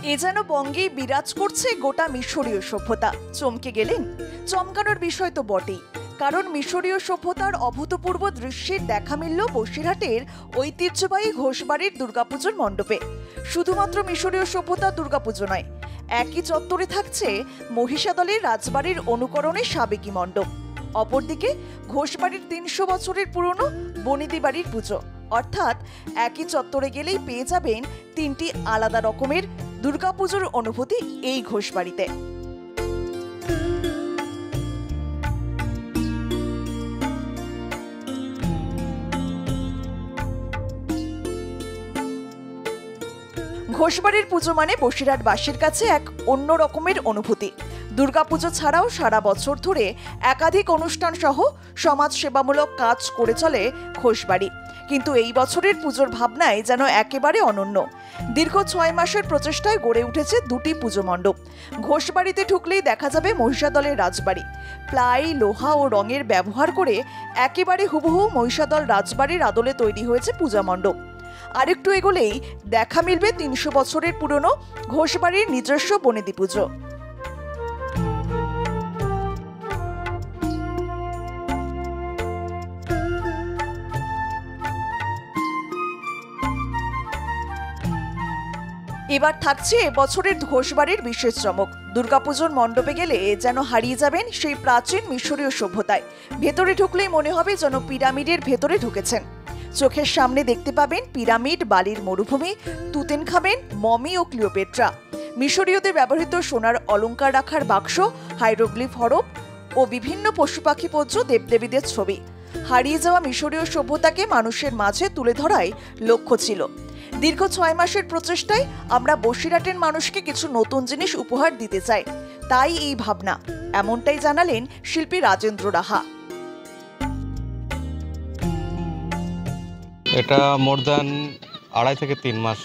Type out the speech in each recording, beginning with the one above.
এ যেন বঙ্গে বিরাজ করছে গোটা মিশরীয় সভ্যতা। চমকে গেলেন? চমকানোর বিষয় তো বটেই, কারণ মিশরীয় সভ্যতার অভূতপূর্ব দৃশ্যের দেখা মিলল বসিরহাটের ঐতিহ্যবাহী ঘোষবাড়ির দুর্গাপুজোর মণ্ডপে। শুধুমাত্র মিশরীয় সভ্যতার দুর্গাপুজো নয়, একই চত্বরে থাকছে মহিষাদলের রাজবাড়ির অনুকরণে সাবেকি মণ্ডপ। অপরদিকে ঘোষবাড়ির ৩০০ বছরের পুরনো বনেদি বাড়ির পুজো। অর্থাৎ একই চত্বরে গেলেই পেয়ে যাবেন তিনটি আলাদা রকমের দুর্গাপুজোর অনুভূতি এই ঘোষবাড়িতে। ঘোষবাড়ির পুজো মানে বসিরহাটবাসীর কাছে এক অন্য রকমের অনুভূতি। দুর্গাপুজো ছাড়াও সারা বছর ধরে একাধিক অনুষ্ঠান সহ সমাজ সেবামূলক কাজ করে চলে ঘোষবাড়ি। কিন্তু এই বছরের পুজোর ভাবনায় যেন একেবারে অনন্য। দীর্ঘ ৬ মাসের প্রচেষ্টায় গড়ে উঠেছে দুটি পুজো মণ্ডপ। ঘোষবাড়িতে ঢুকলেই দেখা যাবে মহিষাদলের রাজবাড়ি। প্লাই, লোহা ও রঙের ব্যবহার করে একেবারে হুবহু মহিষাদল রাজবাড়ির আদলে তৈরি হয়েছে পূজা মণ্ডপ। আরেকটু এগোলেই দেখা মিলবে ৩০০ বছরের পুরনো ঘোষবাড়ির নিজস্ব বনেদি পুজো। এবার থাকছে এবছরের ঘোষবাড়ির বিশেষ চমক। দুর্গাপুজোর মণ্ডপে গেলে যেন হারিয়ে যাবেন সেই প্রাচীন মিশরীয় সভ্যতায়। ভেতরে ঢুকলেই মনে হবে যেন পিরামিডের ভেতরে ঢুকেছেন। চোখের সামনে দেখতে পাবেন পিরামিড, বালির মরুভূমি, তুতেনখামেন, মমি ও ক্লিওপেট্রা, মিশরীয়দের ব্যবহৃত সোনার অলংকার রাখার বাক্স, হাইরোগ্লিফ হরফ ও বিভিন্ন পশু পাখি পূজ্য দেবদেবীদের ছবি। হারিয়ে যাওয়া মিশরীয় সভ্যতাকে মানুষের মাঝে তুলে ধরাই লক্ষ্য ছিল। দীর্ঘ ৬ মাসের প্রচেষ্টায় আমরা বসিরহাটের মানুষকে কিছু নতুন জিনিস উপহার দিতে চাই, তাই এই ভাবনা। এমনটাই জানালেন শিল্পী রাজেন্দ্র রাহা। এটা মোর দ্যান ২.৫ থেকে ৩ মাস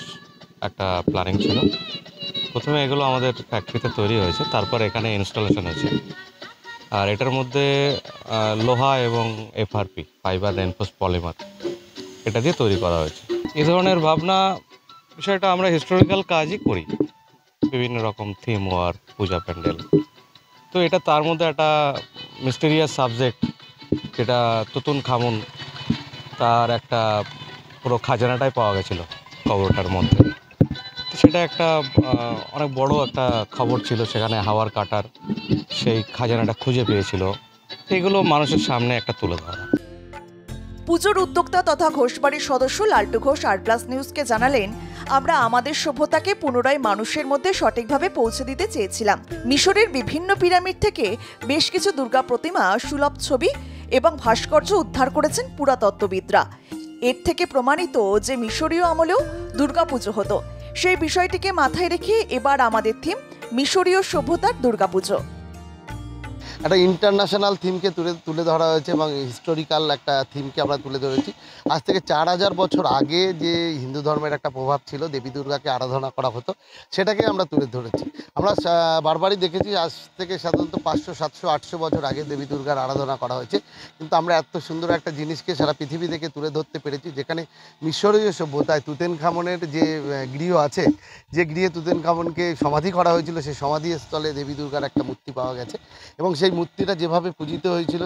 একটা প্ল্যানিং ছিল। প্রথমে এগুলো আমাদের ফ্যাক্টরিতে তৈরি হয়েছে, তারপর এখানে ইনস্টলেশন হয়েছে। আর এটার মধ্যে লোহা এবং এফআরপি, ফাইবার রেনফোর্স পলিমার, এটা দিয়ে তৈরি করা হয়েছে। এই ধরনের ভাবনা বিষয়টা আমরা হিস্টোরিক্যাল কাজই করি, বিভিন্ন রকম থিম ওয়ার্ক, পূজা প্যান্ডেল। তো এটা তার মধ্যে একটা মিস্টেরিয়াস সাবজেক্ট, যেটা তুতুনখামুন, তার একটা পুরো খাজানাটাই পাওয়া গেছিলো কবরটার মধ্যে। সেটা একটা অনেক বড় একটা খবর ছিল, সেখানে হাওয়ার কাটার সেই খাজানাটা খুঁজে পেয়েছিল। এগুলো মানুষের সামনে একটা তুলে ধরা। পুজোর উদ্যোক্তা তথা ঘোষবাড়ির সদস্য লাল্টু ঘোষ আর+ নিউজকে জানালেন, আমরা আমাদের সভ্যতাকে পুনরায় মানুষের মধ্যে সঠিকভাবে পৌঁছে দিতে চেয়েছিলাম। মিশরের বিভিন্ন পিরামিড থেকে বেশ কিছু দুর্গা প্রতিমা, সুলভ ছবি এবং ভাস্কর্য উদ্ধার করেছেন পুরাতত্ত্ববিদরা। এর থেকে প্রমাণিত যে মিশরীয় আমলেও দুর্গাপুজো হতো। সেই বিষয়টিকে মাথায় রেখে এবার আমাদের থিম মিশরীয় সভ্যতার দুর্গাপুজো। একটা ইন্টারন্যাশনাল থিমকে তুলে ধরা হয়েছে এবং হিস্টোরিক্যাল একটা থিমকে আমরা তুলে ধরেছি। আজ থেকে ৪,০০০ বছর আগে যে হিন্দু ধর্মের একটা প্রভাব ছিল, দেবী দুর্গাকে আরাধনা করা হতো, সেটাকে আমরা তুলে ধরেছি। আমরা বারবারই দেখেছি আজ থেকে সাধারণত ৫০০, ৭০০, ৮০০ বছর আগে দেবী দুর্গার আরাধনা করা হয়েছে, কিন্তু আমরা এত সুন্দর একটা জিনিসকে সারা পৃথিবী থেকে তুলে ধরতে পেরেছি, যেখানে মিশরীয় সভ্যতায় তুতেনখামনের যে গৃহ আছে, যে গৃহে তুতেনখামনকে সমাধি করা হয়েছিল, সেই সমাধিস্থলে দেবী দুর্গার একটা মূর্তি পাওয়া গেছে এবং সেই মূর্তিটা যেভাবে পূজিত হয়েছিল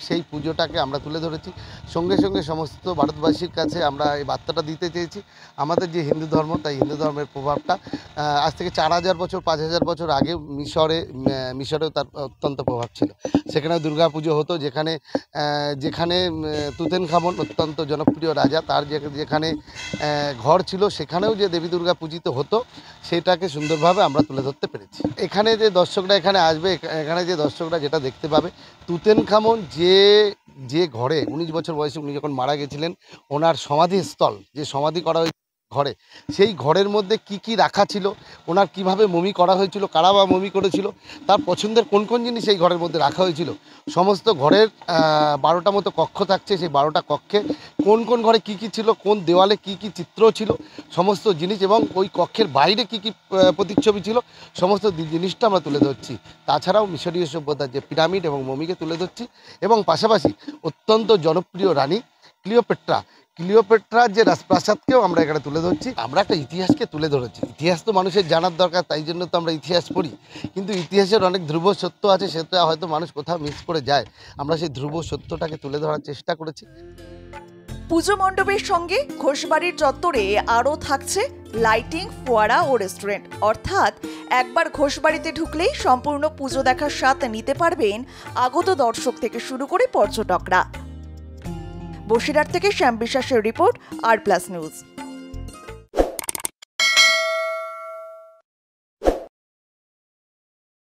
সেই পুজোটাকে আমরা তুলে ধরেছি। সঙ্গে সঙ্গে সমস্ত ভারতবাসীর কাছে আমরা এই বার্তাটা দিতে চেয়েছি, আমাদের যে হিন্দু ধর্ম, তাই হিন্দু ধর্মের প্রভাবটা আজ থেকে ৪,০০০ বছর, ৫,০০০ বছর আগে মিশরেও তার অত্যন্ত প্রভাব ছিল। সেখানে দুর্গাপুজো হতো, যেখানে তুতেনখামন অত্যন্ত জনপ্রিয় রাজা, তার যেখানে ঘর ছিল, সেখানেও যে দেবী দুর্গা পূজিত হতো, সেটাকে সুন্দরভাবে আমরা তুলে ধরতে পেরেছি। এখানে যে দর্শকরা এখানে আসবে, এখানে যে দর্শকরা যেটা দেখতে পাবে, তুতেনখামন যে ঘরে ১৯ বছর বয়সে উনি যখন মারা গেছিলেন, ওনার সমাধিস্থল, যে সমাধি করা হয়েছিল ঘরে, সেই ঘরের মধ্যে কি কি রাখা ছিল, ওনার কিভাবে মমি করা হয়েছিল, কারা বা মমি করেছিল, তার পছন্দের কোন কোন জিনিস এই ঘরের মধ্যে রাখা হয়েছিল, সমস্ত ঘরের ১২টা মতো কক্ষ থাকছে, সেই ১২টা কক্ষে কোন কোন ঘরে কি কি ছিল, কোন দেওয়ালে কি কি চিত্র ছিল, সমস্ত জিনিস, এবং ওই কক্ষের বাইরে কি কি প্রতিচ্ছবি ছিল, সমস্ত জিনিসটা আমরা তুলে ধরছি। তাছাড়াও মিশরীয় সভ্যতার যে পিরামিড এবং মমিকে তুলে ধরছি, এবং পাশাপাশি অত্যন্ত জনপ্রিয় রানী ক্লিওপেট্রা ক্লিওপেট্রার যে রাজপ্রাসাদকেও আমরা এখানে তুলে ধরছি। আমরা একটা ইতিহাসকে তুলে ধরেছি। ইতিহাস তো মানুষের জানার দরকার, তাই জন্য তো আমরা ইতিহাস পড়ি। কিন্তু ইতিহাসের অনেক ধ্রুব সত্য আছে, সেটা হয়তো মানুষ কোথাও মিস করে যায়। আমরা সেই ধ্রুব সত্যটাকে তুলে ধরার চেষ্টা করেছি। পুজো মণ্ডপের সঙ্গে ঘোষবাড়ির চত্বরে আরও থাকছে লাইটিং, ফোয়ারা ও রেস্টুরেন্ট। অর্থাৎ একবার ঘোষবাড়িতে ঢুকলেই সম্পূর্ণ পুজো দেখার স্বাদ নিতে পারবেন আগত দর্শক থেকে শুরু করে পর্যটকরা। বসিরহাট থেকে শ্যাম বিশ্বাসের রিপোর্ট, আর প্লাস নিউজ।